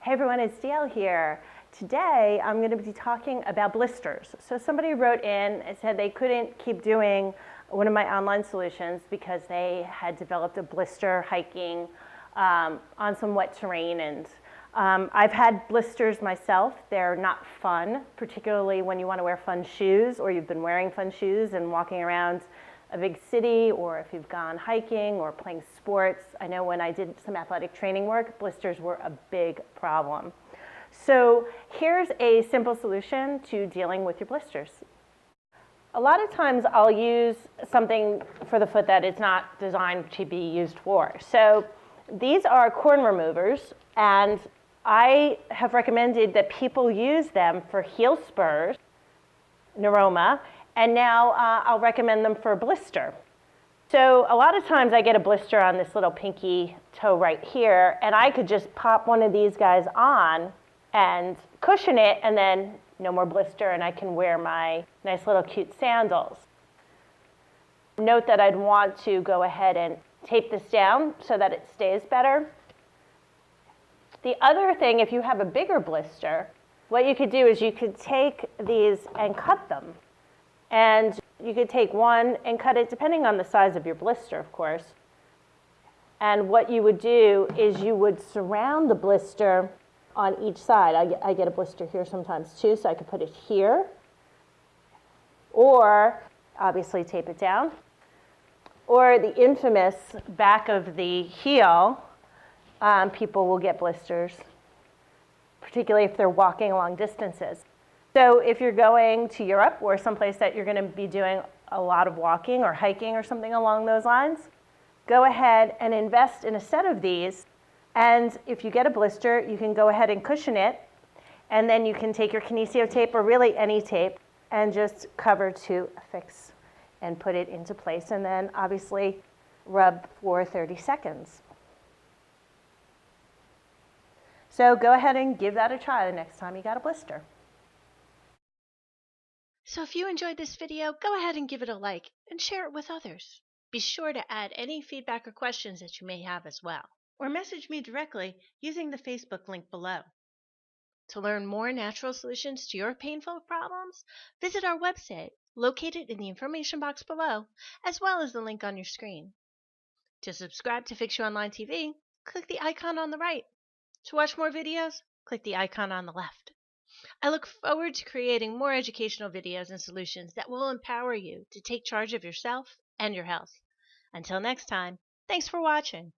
Hey everyone, it's DL here. Today I'm going to be talking about blisters. So somebody wrote in and said they couldn't keep doing one of my online solutions because they had developed a blister hiking on some wet terrain. And I've had blisters myself. They're not fun, particularly when you want to wear fun shoes or you've been wearing fun shoes and walking around a big city, or if you've gone hiking or playing sports. I know when I did some athletic training work, blisters were a big problem. So here's a simple solution to dealing with your blisters. A lot of times I'll use something for the foot that it's not designed to be used for. So these are corn removers, and I have recommended that people use them for heel spurs, neuroma, and now I'll recommend them for a blister. So a lot of times I get a blister on this little pinky toe right here, and I could just pop one of these guys on and cushion it, and then no more blister, and I can wear my nice little cute sandals. Note that I'd want to go ahead and tape this down so that it stays better. The other thing, if you have a bigger blister, what you could do is you could take these and cut them. And you could take one and cut it, depending on the size of your blister, of course. And what you would do is you would surround the blister on each side. I get a blister here sometimes too, so I could put it here. Or, obviously, tape it down. Or the infamous back of the heel, people will get blisters, particularly if they're walking long distances. So if you're going to Europe or someplace that you're going to be doing a lot of walking or hiking or something along those lines, go ahead and invest in a set of these. And if you get a blister, you can go ahead and cushion it. And then you can take your kinesio tape, or really any tape, and just cover to affix and put it into place. And then obviously rub for 30 seconds. So go ahead and give that a try the next time you got a blister. So if you enjoyed this video, go ahead and give it a like and share it with others. Be sure to add any feedback or questions that you may have as well, or message me directly using the Facebook link below. To learn more natural solutions to your painful problems, visit our website located in the information box below, as well as the link on your screen. To subscribe to Fix You Online TV, click the icon on the right. To watch more videos, click the icon on the left. I look forward to creating more educational videos and solutions that will empower you to take charge of yourself and your health. Until next time, thanks for watching.